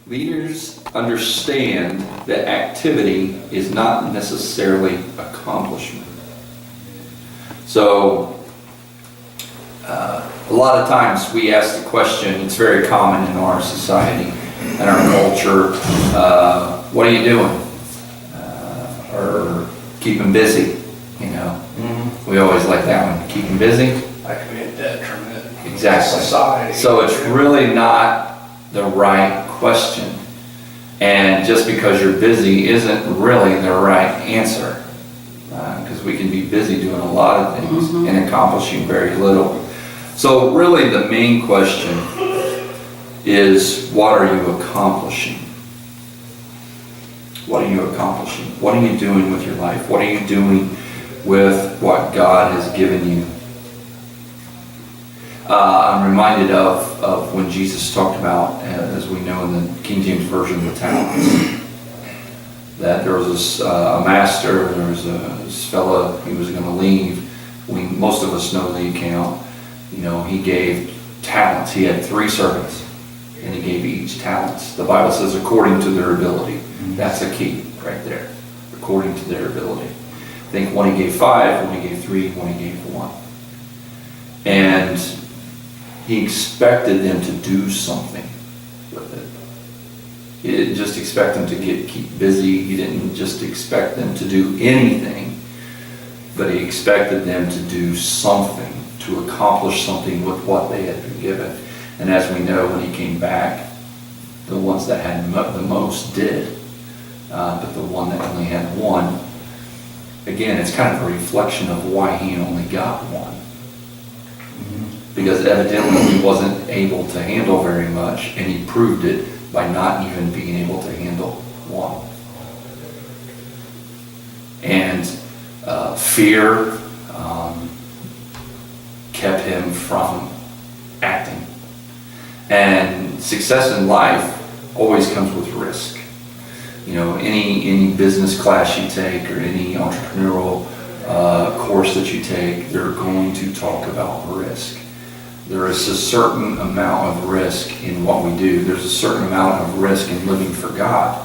Leaders understand that activity is not necessarily accomplishment. So, a lot of times we ask the question, it's very common in our society and our culture, what are you doing? Or keep them busy, you know. Mm-hmm. We always like that one, keep them busy. That could be a detriment. Exactly. To society. So it's really not the right question. And just because you're busy isn't really the right answer. Because we can be busy doing a lot of things and accomplishing very little. So really the main question is, what are you accomplishing? What are you accomplishing? What are you doing with your life? What are you doing with what God has given you? I'm reminded of when Jesus talked about, as we know in the King James Version, the talents. That there was a master, there was this fella, he was going to leave. Most of us know the account. You know, he gave talents. He had 3 servants, and he gave each talents. The Bible says according to their ability. That's a key right there. According to their ability. I think one he gave 5, one he gave 3, one he gave 1. And he expected them to do something with it. He didn't just expect them to keep busy. He didn't just expect them to do anything, but he expected them to do something, to accomplish something with what they had been given. And as we know, when he came back, the ones that had the most did, but the one that only had 1, again, it's kind of a reflection of why he only got 1. Because evidently he wasn't able to handle very much, and he proved it by not even being able to handle 1. And fear kept him from acting. And success in life always comes with risk. You know, any business class you take or any entrepreneurial course that you take, they're going to talk about risk. There is a certain amount of risk in what we do. There's a certain amount of risk in living for God.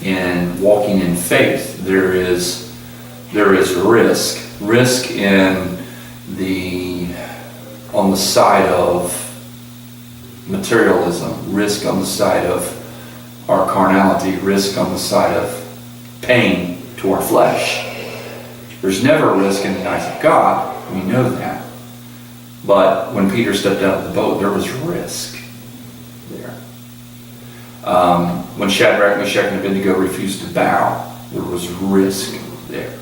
In walking in faith, there is risk. Risk on the side of materialism, risk on the side of our carnality, risk on the side of pain to our flesh. There's never risk in the eyes of God. We know that. But when Peter stepped out of the boat, there was risk there. When Shadrach, Meshach, and Abednego refused to bow, there was risk there.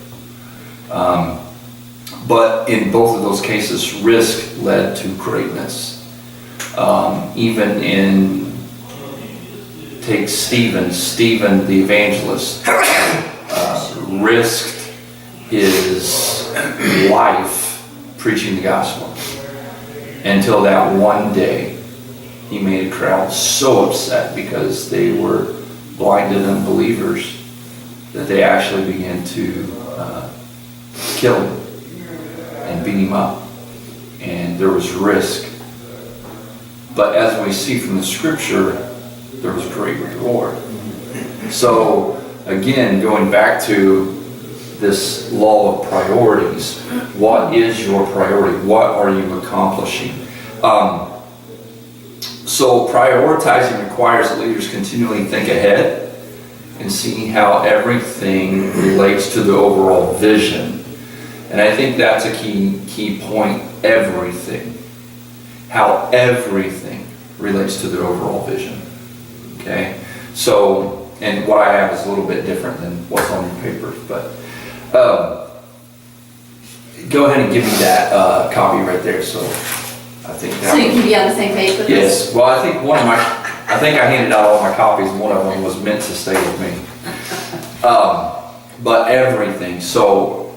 But in both of those cases, risk led to greatness. Even take Stephen the evangelist, risked his life preaching the gospel. Until that one day, he made a crowd so upset because they were blinded unbelievers that they actually began to kill him and beat him up. And there was risk. But as we see from the scripture, there was great reward. So again, going back to this law of priorities, what is your priority? What are you accomplishing? So prioritizing requires that leaders continually think ahead and see how everything relates to the overall vision. And I think that's a key point, everything. How everything relates to the overall vision. Okay? So, and what I have is a little bit different than what's on your papers, but go ahead and give me that copy right there. So I think that. So you can be on the same page with Yes. Well, I think I handed out all my copies, and one of them was meant to stay with me. But everything. So,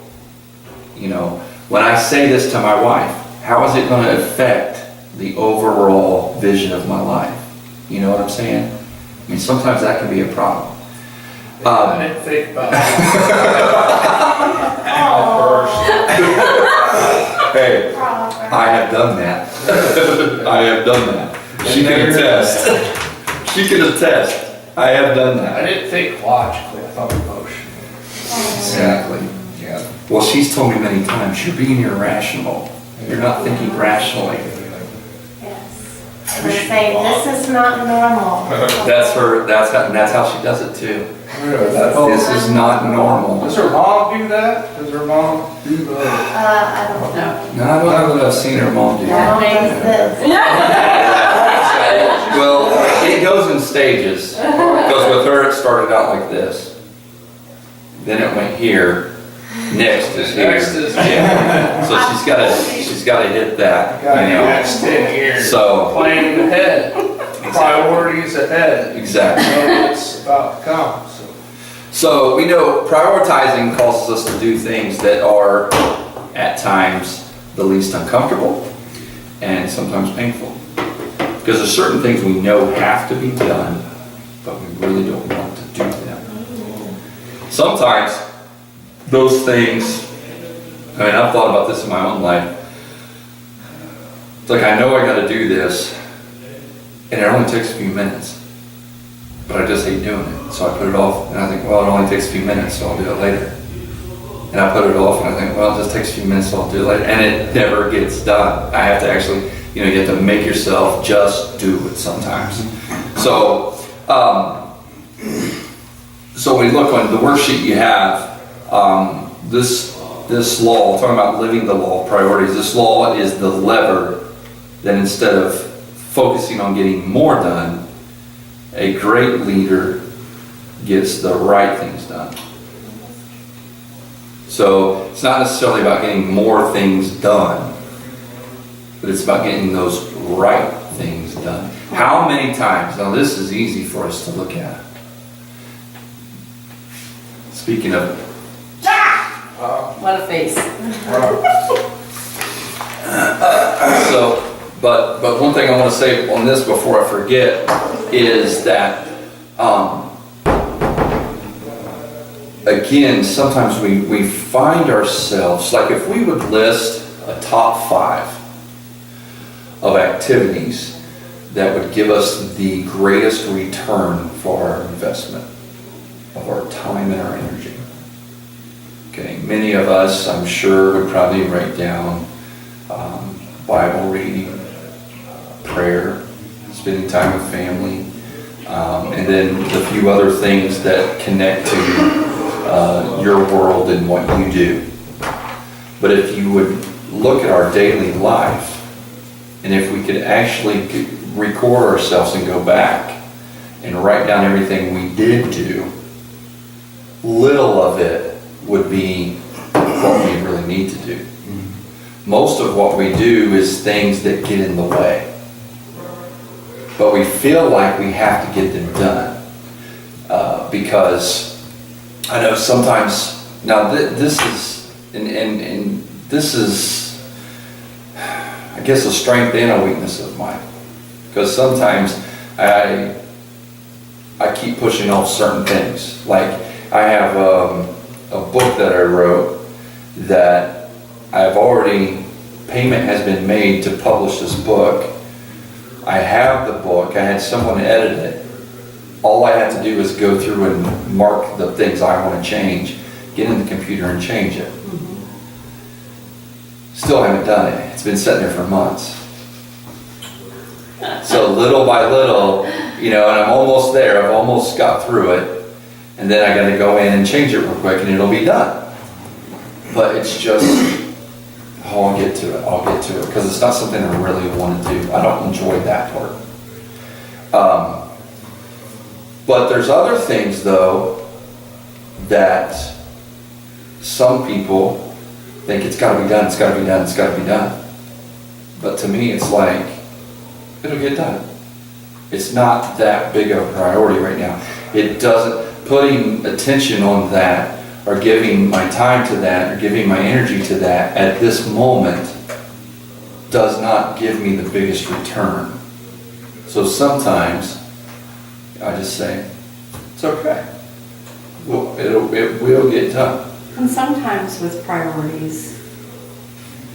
you know, when I say this to my wife, how is it going to affect the overall vision of my life? You know what I'm saying? I mean, sometimes that can be a problem. I didn't think about that first. Hey, I have done that. I have done that. She can attest. She can attest. I have done I that. didn't think logically, I thought emotionally. Exactly, yeah. Well, she's told me many times, you're being irrational. You're not thinking rationally. Yes. We're saying, this is not normal. That's her, and that's how she does it too. Really? This is not normal. Does her mom do that? Does her mom do the? I don't know. No, I don't know that I've seen her mom do that. That makes this. Well, it goes in stages. Because with her, it started out like this. Then it went here. Next is here. Next is- Yeah. So she's gotta hit that, Got you the know. next 10 years. So- Planning ahead. Priorities ahead. Exactly. So it's about to come, so. So we know prioritizing causes us to do things that are at times the least uncomfortable and sometimes painful. Because there's certain things we know have to be done, but we really don't want to do them. Sometimes those things, I mean, I've thought about this in my own life. It's like I know I gotta do this, and it only takes a few minutes. But I just hate doing it. So I put it off, and I think, well, it only takes a few minutes, so I'll do it later. And I put it off, and I think, well, it just takes a few minutes, so I'll do it later. And it never gets done. I have to actually, you have to make yourself just do it sometimes. So, so when you look on the worksheet you have, this law, talking about living the law, priorities, this law is the lever that instead of focusing on getting more done, a great leader gets the right things done. So it's not necessarily about getting more things done, but it's about getting those right things done. How many times, now this is easy for us to look at. Speaking of, What a face. so, but one thing I want to say on this before I forget is that, again, sometimes we find ourselves, like if we would list a top 5 of activities that would give us the greatest return for our investment of our time and our energy. Okay, many of us, I'm sure, would probably write down Bible reading, prayer, spending time with family, and then the few other things that connect to your world and what you do. But if you would look at our daily life, and if we could actually record ourselves and go back and write down everything we did do, little of it would be what we really need to do. Most of what we do is things that get in the way. But we feel like we have to get them done. Because I know sometimes, now this is, and this is, I guess, a strength and a weakness of mine. Because sometimes I keep pushing off certain things. Like I have a book that I wrote that I've already, payment has been made to publish this book. I have the book, I had someone edit it. All I had to do is go through and mark the things I want to change, get in the computer and change it. Still haven't done it. It's been sitting there for months. So little by little, and I'm almost there. I've almost got through it. And then I got to go in and change it real quick and it'll be done. But it's just, I'll get to it. Because it's not something I really want to do. I don't enjoy that part. But there's other things, though, that some people think it's got to be done, it's got to be done, it's got to be done. But to me, it's like, it'll get done. It's not that big of a priority right now. It doesn't, putting attention on that, or giving my time to that, or giving my energy to that at this moment does not give me the biggest return. So sometimes I just say, it's okay. Well, it will get done. And sometimes with priorities,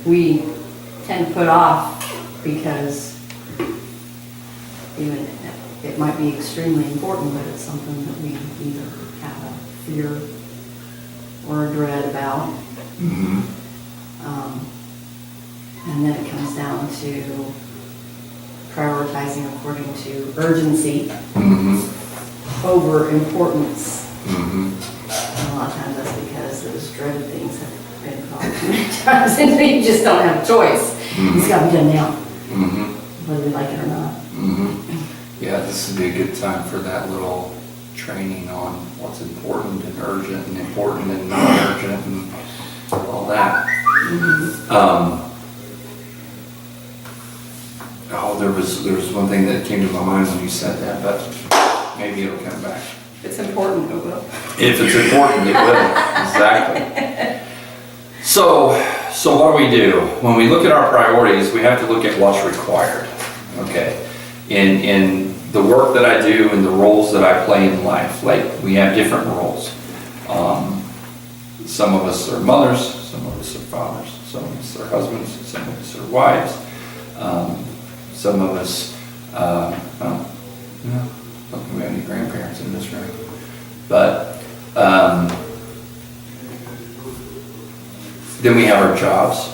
we tend to put off because even it might be extremely important, but it's something that we either have a fear or a dread about. Mm-hmm. And then it comes down to prioritizing according to urgency Mm-hmm. over importance. Mm-hmm. And a lot of times that's because those dreaded things have been called too many times, and you just don't have a choice. It's got to be done now, Mm-hmm. whether we like it or not. Mm-hmm. Yeah, this would be a good time for that little training on what's important and urgent and important and non-urgent and all that. There was one thing that came to my mind when you said that, but maybe it'll come back. If it's important, it will. If it's important, it will. Exactly. So what do we do? When we look at our priorities, we have to look at what's required. Okay. In the work that I do and the roles that I play in life, like we have different roles. Some of us are mothers, some of us are fathers, some of us are husbands, some of us are wives. Some of us, don't think we have any grandparents in this room, but then we have our jobs.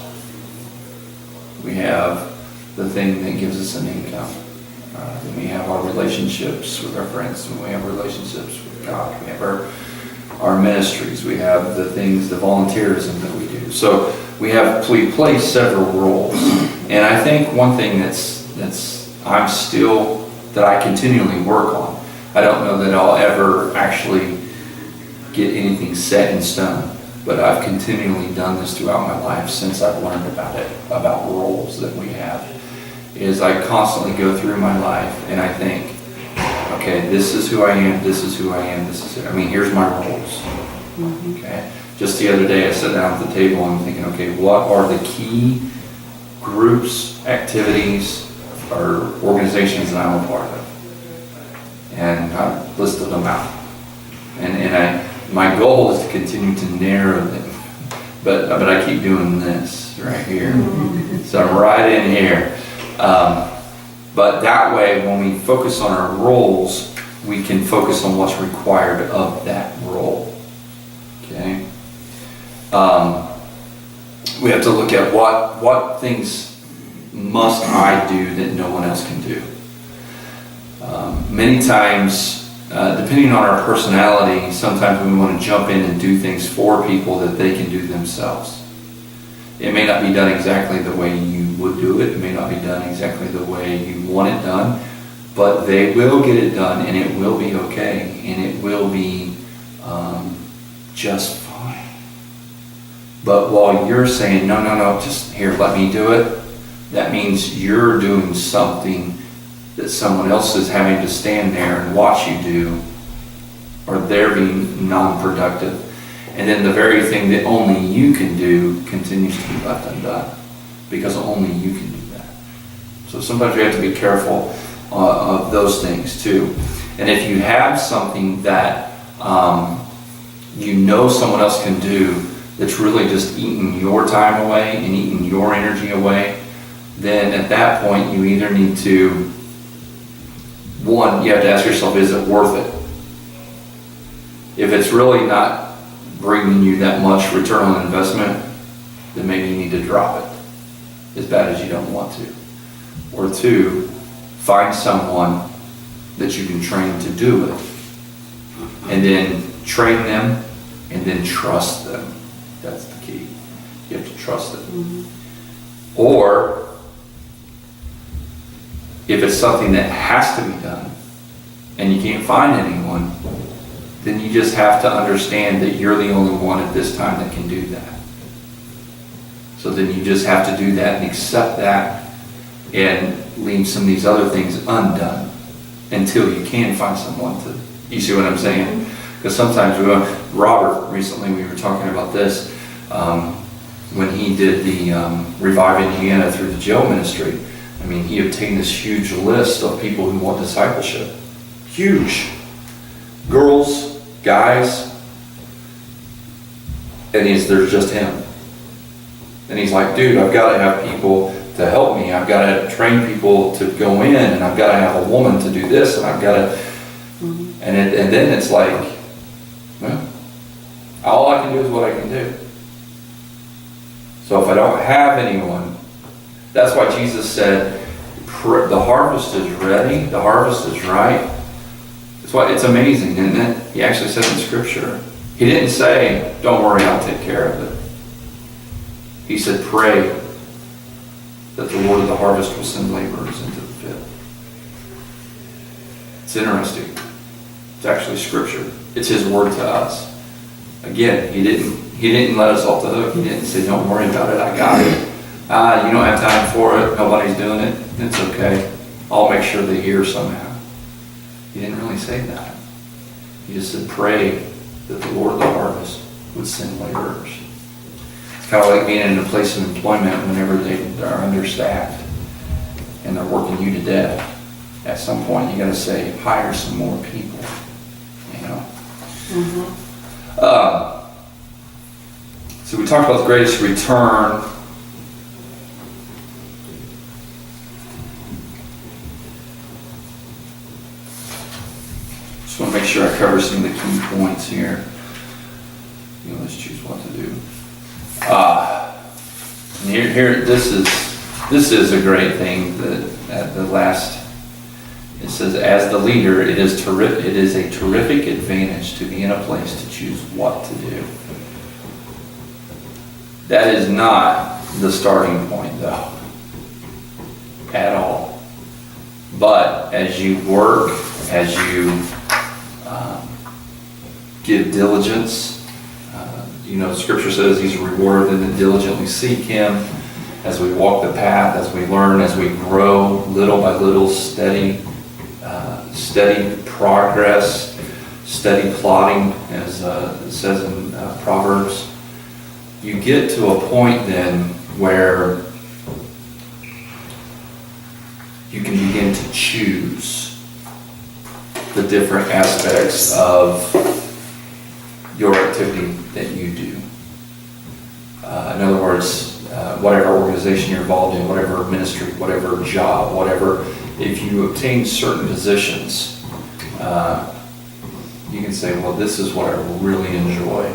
We have the thing that gives us an income. Then we have our relationships with our friends. Then we have relationships with God. We have our ministries. We have the things, the volunteerism that we do. So we play several roles. And I think one thing that I continually work on. I don't know that I'll ever actually get anything set in stone, but I've continually done this throughout my life since I've learned about roles that we have, is I constantly go through my life and I think, okay, this is who I am, this is who I am, here's my roles. Okay. Just the other day I sat down at the table and I'm thinking, okay, what are the key groups, activities, or organizations that I'm a part of? And I listed them out. And my goal is to continue to narrow them. But I keep doing this right here. So I'm right in here. But that way, when we focus on our roles, we can focus on what's required of that role. Okay? We have to look at what things must I do that no one else can do. Many times, depending on our personality, sometimes we want to jump in and do things for people that they can do themselves. It may not be done exactly the way you would do it. It may not be done exactly the way you want it done, but they will get it done and it will be okay and it will be just fine. But while you're saying, no, just here, let me do it, that means you're doing something that someone else is having to stand there and watch you do, or they're being non-productive. And then the very thing that only you can do continues to be left undone, because only you can do that. So sometimes we have to be careful of those things too. And if you have something that someone else can do that's really just eating your time away and eating your energy away, then at that point you either need to, one, you have to ask yourself, is it worth it? If it's really not bringing you that much return on investment, then maybe you need to drop it, as bad as you don't want to. Or two, find someone that you can train to do it, and then train them, and then trust them. That's the key. You have to trust them. Mm-hmm. Or, if it's something that has to be done, and you can't find anyone, then you just have to understand that you're the only one at this time that can do that. So then you just have to do that and accept that and leave some of these other things undone until you can find someone to, you see what I'm saying? Because sometimes Robert, recently we were talking about this, when he did the Revive Indiana through the jail ministry. I mean, he obtained this huge list of people who want discipleship. Huge. Girls, guys, and there's just him. And he's like, dude, I've got to have people to to help me. I've got to train people to go in, and I've got to have a woman to do this, and I've got to, and then it's like, well, all I can do is what I can do. So if I don't have anyone, that's why Jesus said, the harvest is ready, the harvest is ripe. That's why it's amazing, isn't it? He actually said in Scripture. He didn't say, don't worry, I'll take care of it. He said, pray that the Lord of the harvest will send laborers into the field. It's interesting. It's actually Scripture. It's His word to us. Again, He didn't let us off the hook. He didn't say, don't worry about it, I got it. You don't have time for it, nobody's doing it, it's okay. I'll make sure they hear somehow. He didn't really say that. He just said, pray that the Lord of the harvest would send laborers. It's kind of like being in a place of employment whenever they are understaffed and they're working you to death. At some point, you got to say, hire some more people. You know. So we talked about the greatest return. Just want to make sure I cover some of the key points here. You know, let's choose what to do. Here, this is a great thing. At the last, it says, as the leader, it is a terrific advantage to be in a place to choose what to do. That is not the starting point, though, at all. But as you work, as you give diligence, you know, Scripture says He's a rewarder of them that diligently seek Him. As we walk the path, as we learn, as we grow, little by little, steady progress, steady plodding, as it says in Proverbs. You get to a point then where you can begin to choose the different aspects of your activity that you do. In other words, whatever organization you're involved in, whatever ministry, whatever job, whatever, if you obtain certain positions, you can say, well, this is what I really enjoy.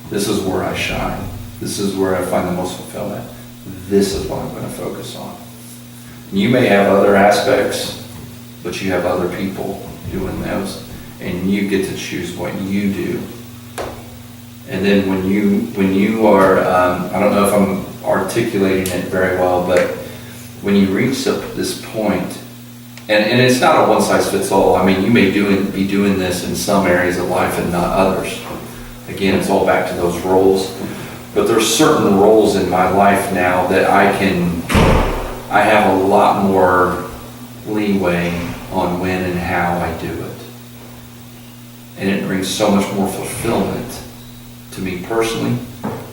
This is where I shine. This is where I find the most fulfillment. This is what I'm going to focus on. You may have other aspects, but you have other people doing those, and you get to choose what you do. And then when you are, I don't know if I'm articulating it very well, but when you reach this point, and it's not a one-size-fits-all. I mean, you may be doing this in some areas of life and not others. Again, it's all back to those roles. But there's certain roles in my life now that I have a lot more leeway on when and how I do it. And it brings so much more fulfillment to me personally,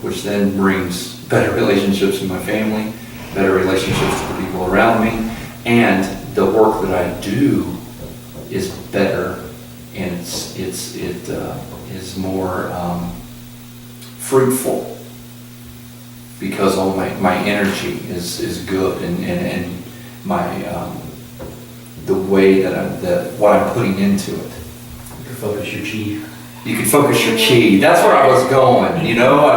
which then brings better relationships in my family, better relationships to the people around me, and the work that I do is better, and it is more fruitful because all my energy is good, and my the way that what I'm putting into it. You can focus your chi. You can focus your chi. That's where I was going. You know, I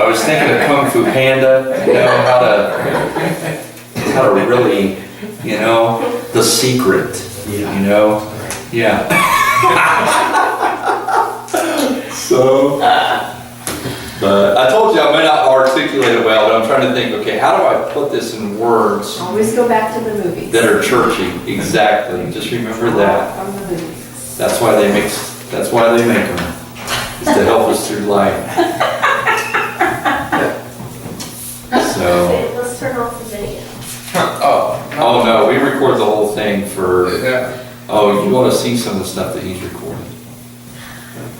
was thinking of Kung Fu Panda. You know how to really, you know, the secret. Yeah. You know, yeah. So, but I told you I may not articulate it well, but I'm trying to think. Okay, how do I put this in words Always go back to the movies. that are churchy? Exactly. Just remember that. From the movies. That's why they make them. Is to help us through life. So. Okay, let's turn off the video. Oh no, we record the whole thing for. Yeah. Oh, you want to see some of the stuff that he's recorded?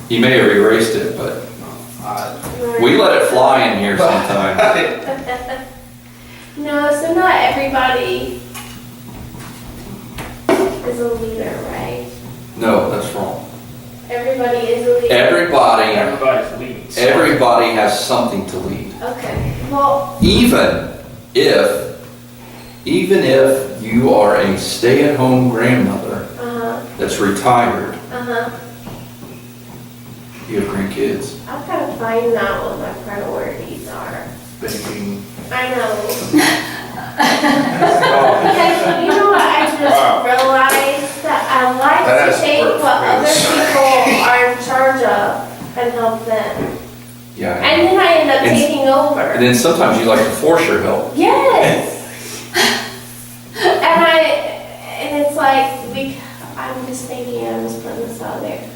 He may have erased it, but we let it fly in here sometimes. No, so not everybody is a leader, right? No, that's wrong. Everybody is a leader. Everybody's leading. Everybody has something to lead. Okay, well, Even even if you are a stay-at-home grandmother that's retired, you have grandkids. I've got to find out what my priorities are. Baking. I know. Because you know what I just realized? That I like That's to take what other perfect. people are in charge of and help them. Yeah. And then I end up And- taking over. And then sometimes you like to force your help. Yes. And it's like, I'm just thinking, I'm just putting this out there.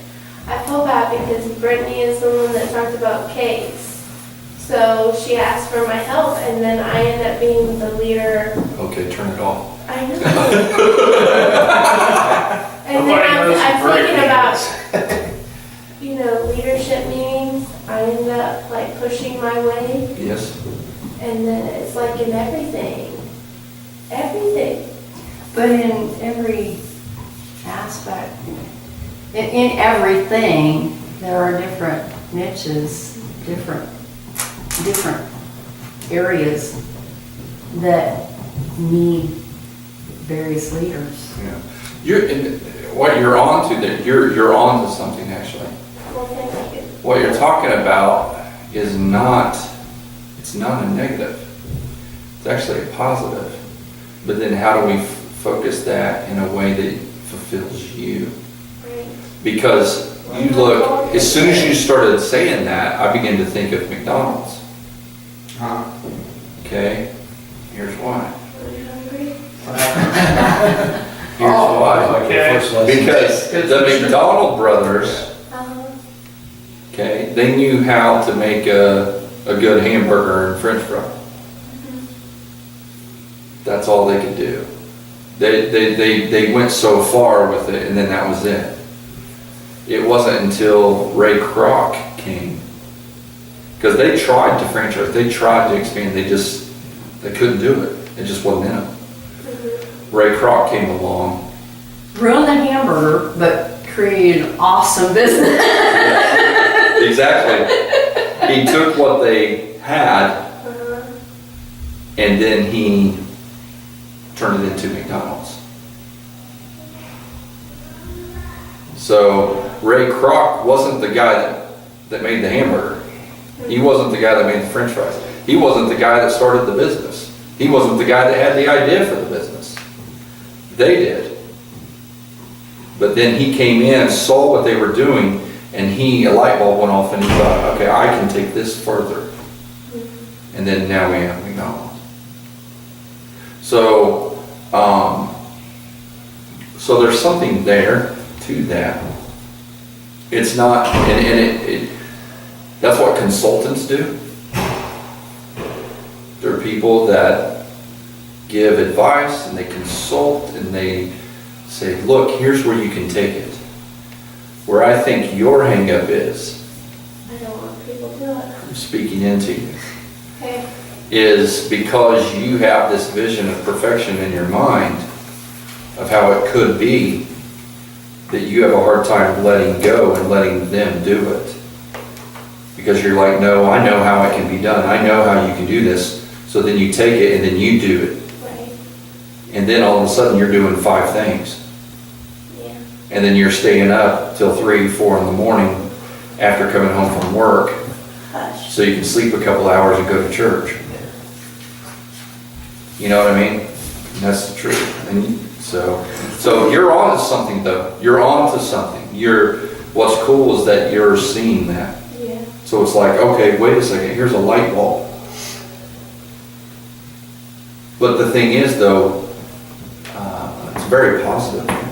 I feel bad because Brittany is the one that talked about cakes. So she asked for my help and then I end up being the leader. Okay, turn it off. I know. And then Nobody knows I'm who thinking Brittany about, leadership meetings. I end up like pushing my way. Yes. And then it's like in everything. Everything. But in every aspect, in everything, there are different niches, different areas that need various leaders. Yeah. What you're on to that, you're on to something actually. Well, thank you. What you're talking about is it's not a negative. It's actually a positive. But then how do we focus that in a way that fulfills you? Right. Because you look, as soon as you started saying that, I began to think of McDonald's. Okay? Here's why. Are you hungry? Here's why. Like your first lesson. Because the McDonald brothers, okay, they knew how to make a good hamburger and french fry. That's all they could do. They went so far with it, and then that was it. It wasn't until Ray Kroc came, because they tried to franchise, they tried to expand, they couldn't do it. It just wasn't in them. Ray Kroc came along. Ruined the hamburger, but created an awesome business. Exactly. He took what they had, and then he turned it into McDonald's. So Ray Kroc wasn't the guy that made the hamburger. He wasn't the guy that made the french fries. He wasn't the guy that started the business. He wasn't the guy that had the idea for the business. They did. But then he came in, saw what they were doing, and a light bulb went off and he thought, okay, I can take this further. And then now we have McDonald's. So there's something there to that. It's not, and that's what consultants do. There are people that give advice and they consult and they say, look, here's where you can take it. Where I think your hang up is, I don't want people to do it. I'm speaking into you, Okay. is because you have this vision of perfection in your mind of how it could be, that you have a hard time letting go and letting them do it. Because you're like, no, I know how it can be done. I know how you can do this. So then you take it and then you do it. Right. And then all of a sudden you're doing 5 things. Yeah. And then you're staying up till 3, 4 in the morning after coming home from work Hush. so you can sleep a couple hours and go to church. You know what I mean? And that's the truth. And so you're on to something though. You're on to something. What's cool is that you're seeing that. Yeah. So it's like, okay, wait a second, here's a light bulb. But the thing is though, it's a very positive thing.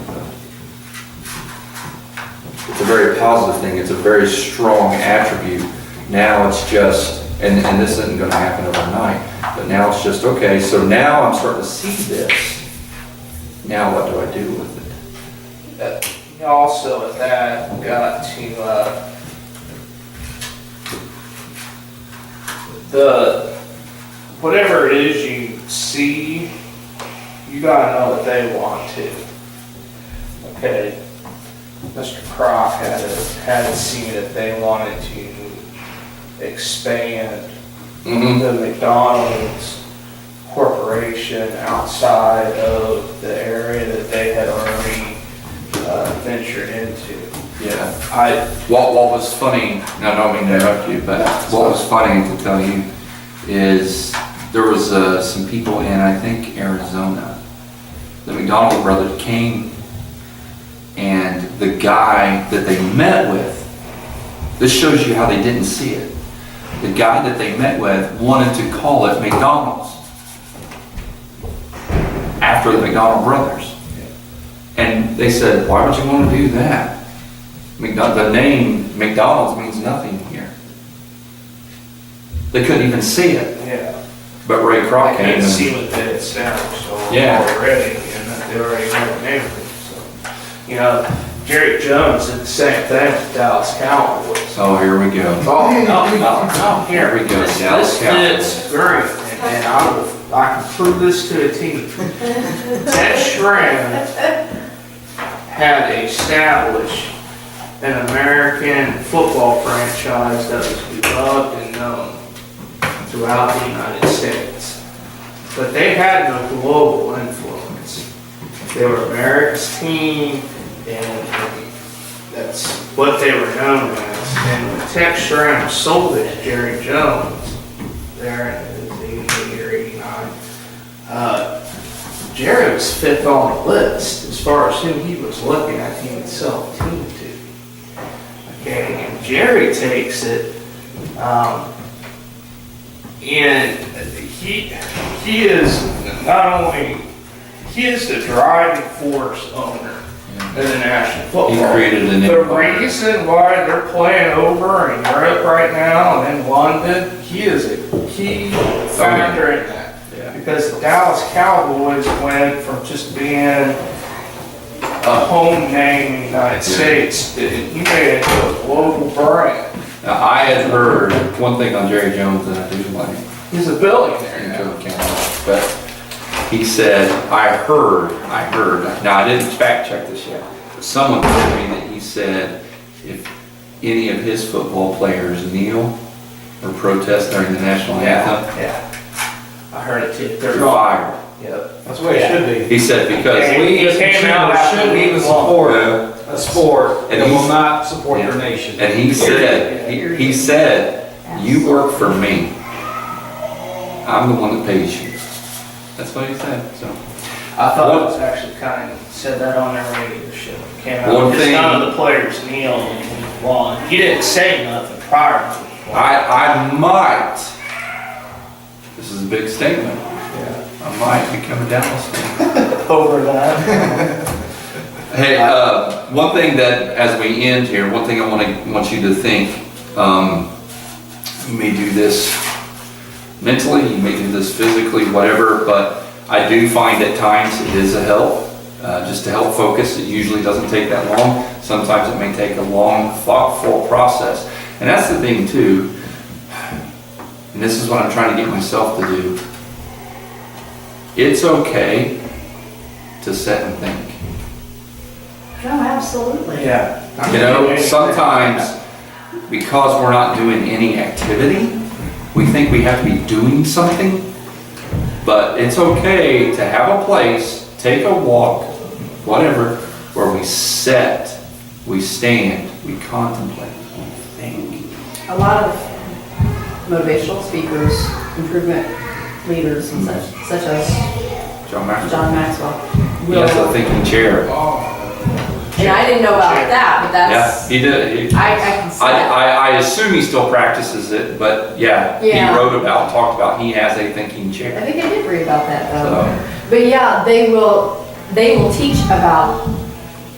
It's a very positive thing. It's a very strong attribute. Now it's just, and this isn't going to happen overnight, but now it's just, okay, so now I'm starting to see this. Now what do I do with it? Also with that, got to, whatever it is you see, you gotta know what they want to. Okay, Mr. Kroc had seen it, they wanted to expand Mm-hmm. the McDonald's operation outside of the area that they had already ventured into. Yeah. What was funny, and I don't mean to interrupt you, but what was funny to tell you is there was some people in, I think, Arizona. The McDonald brothers came, and the guy that they met with, this shows you how they didn't see it. The guy that they met with wanted to call it McDonald's after the McDonald brothers. And they said, why would you want to do that? The name McDonald's means nothing here. They couldn't even see it. Yeah. But Ray I Kroc came couldn't see and, what they had established Yeah. already, and that they already had a name for it. So, you know, Jerry Jones did the same thing with Dallas Cowboys. oh, here we go. Oh, no, Here we go, This Dallas fits great, and I can prove this to a T. Ted Schramm had established an American football franchise that was beloved and known throughout the United States. But they had no global influence. They were America's team, and that's what they were known as. And when Tex Schramm sold it to Jerry Jones, there in 88 or 89, Jerry was fifth on the list as far as who he was looking at he would sell the team to. Okay, and Jerry takes it, and he is not only, he is the driving force owner of the National Football He League. created an The empire. reason why they're playing over in Europe right now and in London, he is a key factor in that. Yeah. Because the Dallas Cowboys went from just being a home name in the United States, he made it a global brand. Now, I had heard one thing on Jerry Jones that I do like He's a billionaire in now. Cook County, but he said, I heard, now I didn't fact check this yet, but someone told me that he said if any of his football players kneel or protest during the national anthem, Yeah. I heard it too. they're fired. Yep. That's the way it should be. He said because, He came out after should week even long. support a sport And that will he's- not support their nation. and he said, he said, you work for me. I'm the one that pays you. That's what he said, so. I thought it was actually kind of said that on their radio show. Came out One because thing- none of the players kneeled and won. He didn't say nothing prior to it. I might, this is a big statement, Yeah. I might become a Dallas fan. Over that. Hey, one thing that, as we end here, one thing I want you to think, you may do this mentally, you may do this physically, whatever, but I do find at times it is a help, just to help focus. It usually doesn't take that long. Sometimes it may take a long, thoughtful process. And that's the thing too, and this is what I'm trying to get myself to do. It's okay to sit and think. No, absolutely. Yeah. You know, sometimes because we're not doing any activity, we think we have to be doing something, but it's okay to have a place, take a walk, whatever, where we sit, we stand, we contemplate, we think. A lot of motivational speakers, improvement leaders and such as John Maxwell. John Maxwell. He has a thinking chair. And I didn't know about that, but Yeah, that's, he did. I can see that. I assume he still practices it, but yeah, he Yeah. talked about he has a thinking I chair. think I did read about that though. So, But yeah, they will teach about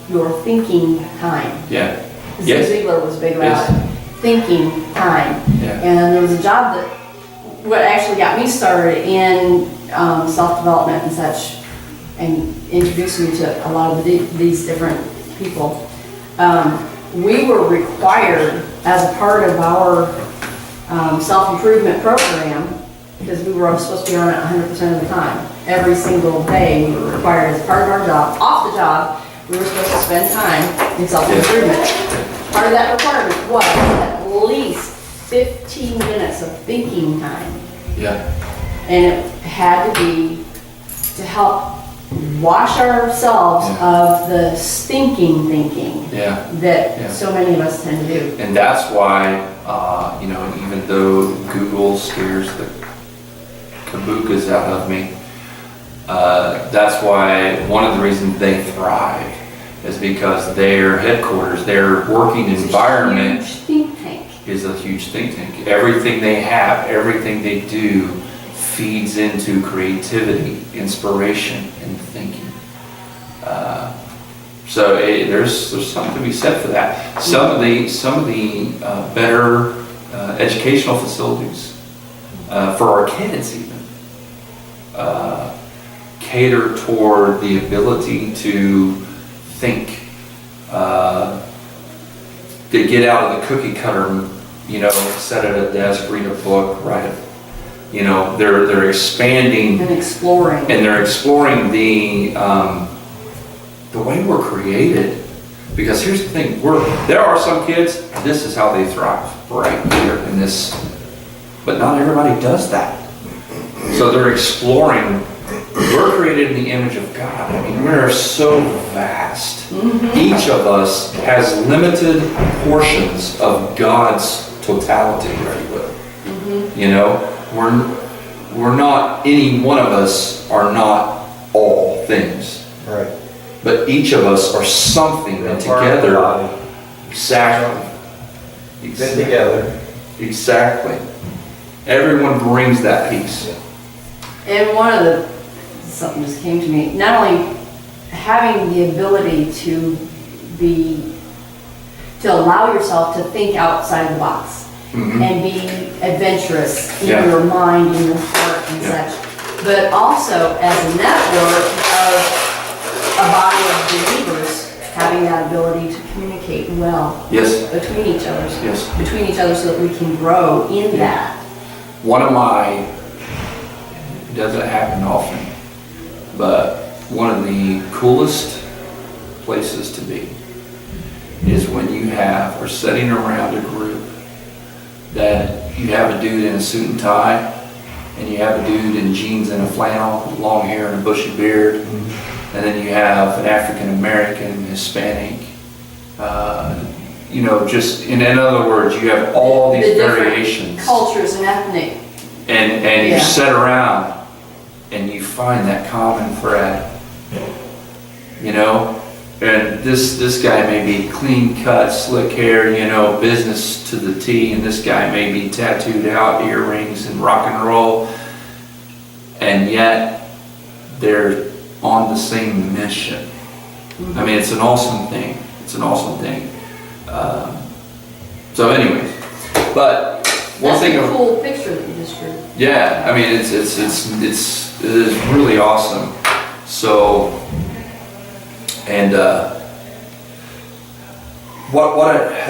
your thinking time. yeah, Zig Yes. Ziglar was big Yes. about thinking time. yeah. And there was a job that, what actually got me started in self-development and such, and introduced me to a lot of these different people. We were required, as a part of our self-improvement program, because we were supposed to be on it 100% of the time. Every single day, we were required, as part of our job, off the job, we were supposed to spend time in self-improvement. Part of that requirement was at least 15 minutes of thinking time. Yeah. And it had to be to help wash ourselves of the stinking thinking Yeah. that Yeah. so many of us tend to do. And that's why, even though Google scares the kabookas out of me, that's why one of the reasons they thrive is because their headquarters, their working environment It's a huge think tank. is a huge think tank. Everything they have, everything they do feeds into creativity, inspiration, and thinking. So there's something to be said for that. Some of the better educational facilities for our kids even cater toward the ability to think, to get out of the cookie cutter, sit at a desk, read a book, write it. They're expanding And exploring. and they're exploring the way we're created. Because here's the thing, there are some kids, this is how they thrive, right here in this, but not everybody does that. So they're exploring, we're created in the image of God. I mean, we're so vast. Each of us has limited portions of God's totality, right? We're not, any one of us are not all things. Right. But each of us are something that together, exactly. Fit together. Exactly. Everyone brings that piece. And something just came to me, not only having the ability to allow yourself to think outside the box and be adventurous in your mind, in your heart and such, but also as a network of a body of believers having that ability to communicate well between each other, so that we can grow in that. One of it doesn't happen often, but one of the coolest places to be is when you are sitting around a group that you have a dude in a suit and tie, and you have a dude in jeans and a flannel, long hair and a bushy beard, and then you have an African American, Hispanic, just in other words, you have all these variations, cultures and ethnic, and you sit around and you find that common thread, and this guy may be clean cut, slick hair, business to the T, and this guy may be tattooed out, earrings and rock and roll, and yet they're on the same mission. I mean, it's an awesome thing. So anyways, but one thing. That's a cool picture that you just drew. Yeah, I mean, it is really awesome. So, and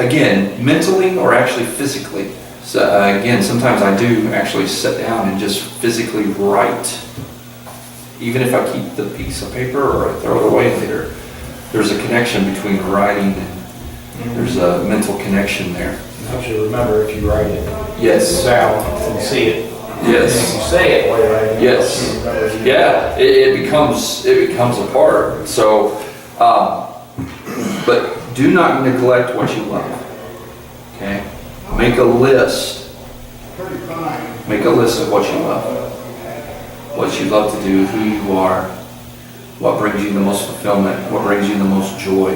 again, mentally or actually physically. So again, sometimes I do actually sit down and just physically write. Even if I keep the piece of paper or I throw it away later, there's a connection between writing and there's a mental connection there. Helps you remember if you write it. Yes. Down and see it. Yes. And if you say it while you're writing it. Yes. you remember it. Yeah, it becomes a part. So, but do not neglect what you love. Okay? Make a list. Make a list of what you love. What you love to do, who you are, what brings you the most fulfillment, what brings you the most joy,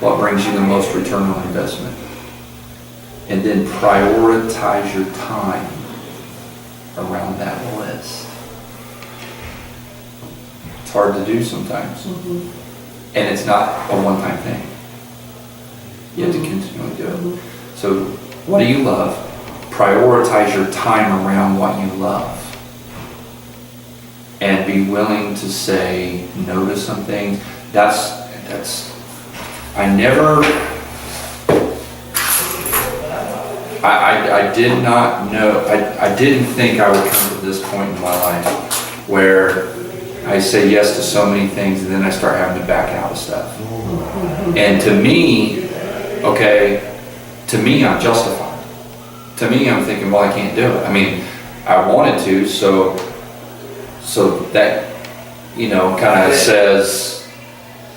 what brings you the most return on investment. And then prioritize your time around that list. It's hard to do sometimes. And it's not a one-time thing. You have to continually do it. So what do you love? Prioritize your time around what you love. And be willing to say no to some things. I did not know, I didn't think I would come to this point in my life where I say yes to so many things and then I start having to back out of stuff. And to me, I'm justified. To me, I'm thinking, well, I can't do it. I mean, I wanted to, so that kind of says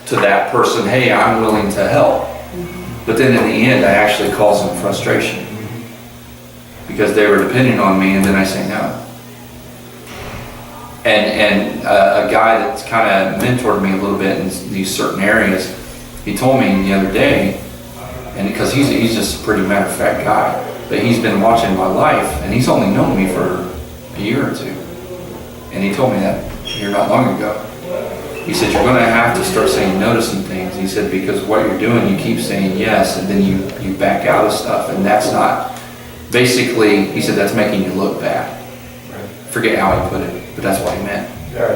to that person, hey, I'm willing to help. But then in the end, I actually cause them frustration because they were depending on me, and then I say no. And a guy that's kind of mentored me a little bit in these certain areas, he told me the other day, and because he's just a pretty matter of fact guy, but he's been watching my life, and he's only known me for a year or two, and he told me that here not long ago. He said, you're going to have to start saying no to some things. He said, because what you're doing, you keep saying yes, and then you back out of stuff, and that's not, basically, he said, that's making you look bad. Forget how he put it, but that's what he meant.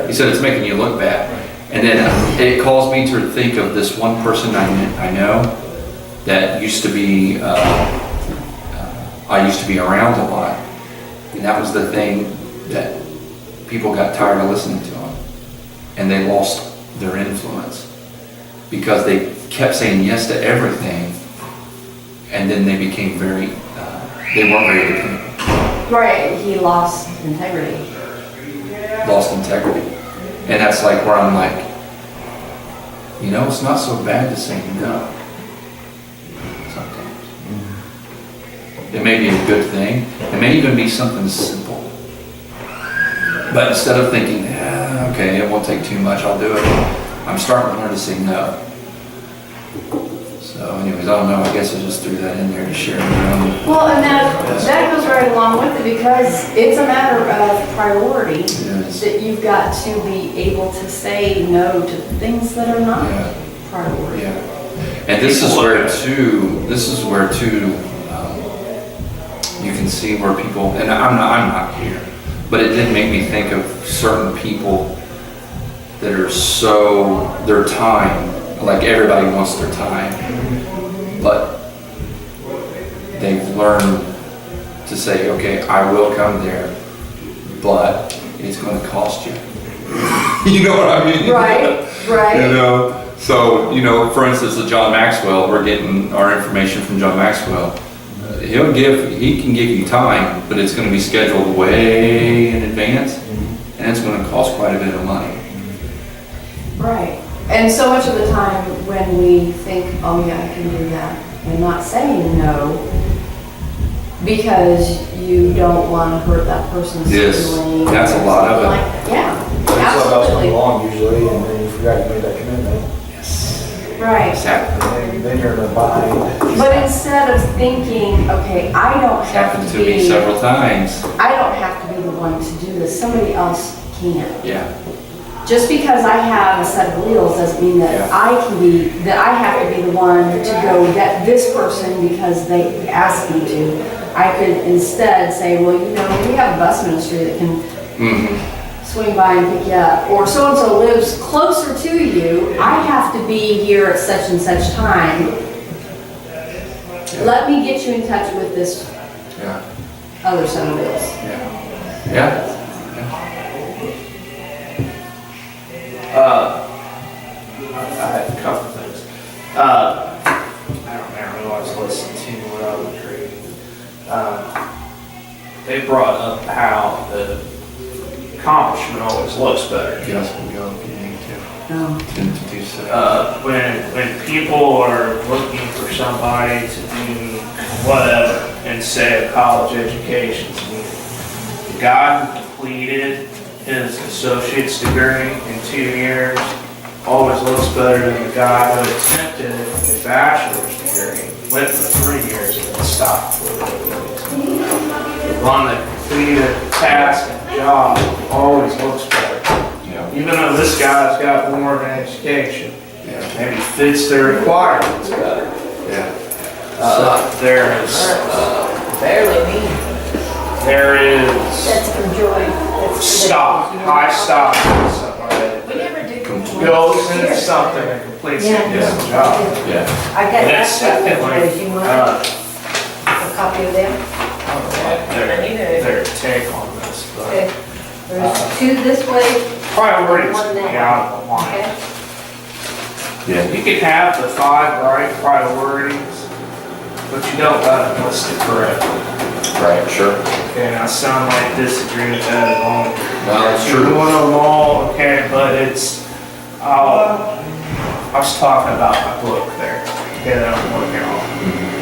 He said, it's making you look bad. And then it caused me to think of this one person I know that used to be, I used to be around a lot. And that was the thing that people got tired of listening to him. And they lost their influence because they kept saying yes to everything, and then they became they weren't very dependable. Right, he lost integrity. Lost integrity. And that's like where I'm like, it's not so bad to say no. Sometimes. It may be a good thing. It may even be something simple. But instead of thinking, okay, it won't take too much, I'll do it, I'm starting to learn to say no. So anyways, I don't know, I guess I just threw that in there to share around. Well, and that goes right along with it because it's a matter of priority. Yes. That you've got to be able to say no to things that are not priority. Yeah. And this is where too, you can see where people, and I'm not here, but it did make me think of certain people that are their time, like everybody wants their time, but they've learned to say, okay, I will come there, but it's going to cost you. You know what I mean? Right. So, for instance, with John Maxwell, we're getting our information from John Maxwell. He can give you time, but it's going to be scheduled way in advance, and it's going to cost quite a bit of money. Right. And so much of the time when we think, oh yeah, I can do that, and not saying no, because you don't want to hurt that person's feeling. That's a lot of it. Absolutely. Absolutely. Long usually, and then you forgot you made that commitment. Right. Exactly. And then you're in a bind. But instead of thinking, okay, I don't It's have happened to to me be, several times. I don't have to be the one to do this, somebody else can. Yeah. Just because I have a set of wheels doesn't mean that I have to be the one to go get this person because they asked me to. I could instead say, well, we have a bus ministry that can swing by and pick you up. Or so-and-so lives closer to you. I have to be here at such and such time. Let me get you in touch with this other set of wheels. Yeah. I had a couple things. I don't remember who I was listening to when I was reading. They brought up how the accomplishment always looks better. Yes, we go if you need to. Introduce it. When people are looking for somebody to do whatever and say a college education, the guy who completed his associate's degree in 2 years always looks better than the guy who attempted a bachelor's degree, went for 3 years and then stopped. The one that completed a task and job always looks better. Even though this guy's got more of an education, maybe fits the requirements better. There is Barely me. there is That's from Joy. stock, high stock in somebody We never did. that goes into something and completes a decent job. I got And then that secondly, you want a copy of them? their take on this, but Okay. There's two this way, priorities one can be that out of the way. line. Okay? You can have the 5 right priorities, but you don't got to list it correctly. Right, sure. Okay, now some might disagree with that at all. No, that's You're true. doing them all, okay, but it's, I was talking about my book there, okay, that I'm working on.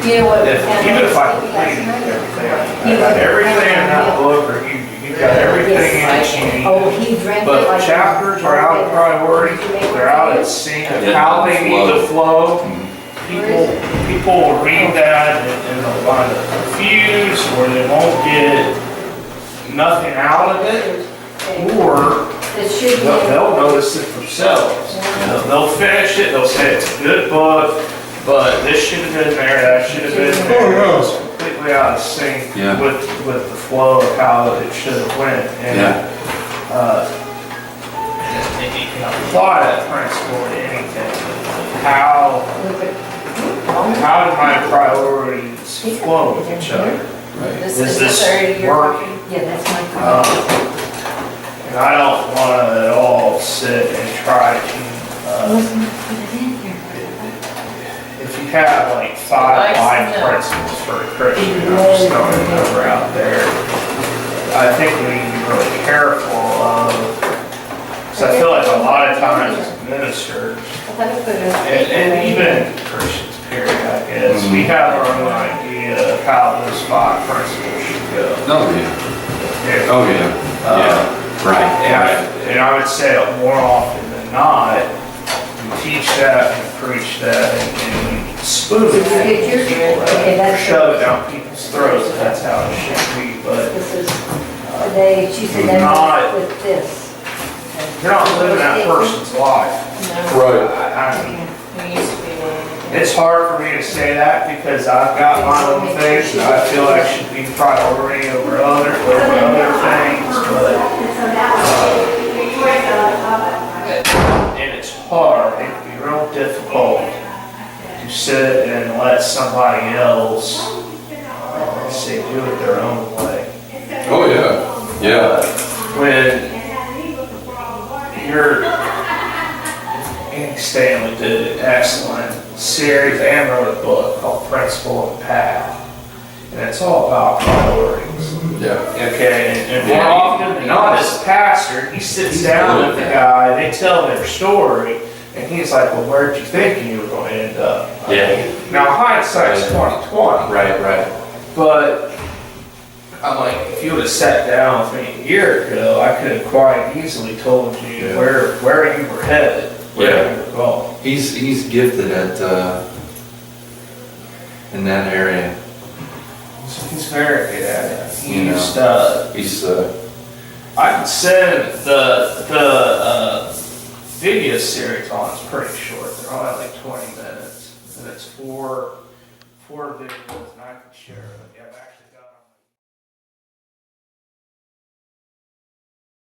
You know what? Even if I completed everything, I got everything in that book, or you've got everything in it you need. Oh, he drank it But like. chapters are out of priority, they're out of sync of how they need to flow. People will read that and they'll find it confused, or they won't get nothing out of it, or It should be. they'll notice it themselves. They'll finish it, they'll say it's a good book, but this should have been there, that should have been there. It's completely out of sync Yeah. with the flow of how it should have went. And you can apply that principle to anything. How do my priorities flow with each other? Right. Is this working? Yeah, that's my copy. And I don't want to at all sit and try to, if you have like 5 life principles for a Christian, I'm just throwing a number out there. I think we need to be really careful of, because I feel like a lot of times as ministers, and even Christians, period, I guess, we have our own idea of how those 5 principles should go. Oh, yeah. Oh, yeah. Yeah. Right. And I would say more often than not, you teach that and preach that and spoon it at people, that's- shove it down people's throats, and that's how it should be, but This is, she said Not- that with this. you're not living that person's life. Right. I mean, it's hard for me to say that because I've got my own things that I feel like should be priority over other things, but and it's hard, it can be real difficult to sit and let somebody else, say, do it their own way. Oh, yeah. Yeah. When Andy Stanley did an excellent series and wrote a book called Principle and Path. And it's all about priorities. Yeah. Okay, and more often than not, as a pastor, he sits down with the guy, they tell their story, and he's like, well, where'd you think you were going to end up? Yeah. Now, hindsight's 20/20. Right. But I'm like, if you would have sat down with me a year ago, I could have quite easily told you where you were headed, where you were going. He's gifted at, in that area. He's very good at it. You He's, He's, I can send the video series on. It's pretty short. They're only like 20 minutes, and it's four videos, and I can share it. Yeah, actually.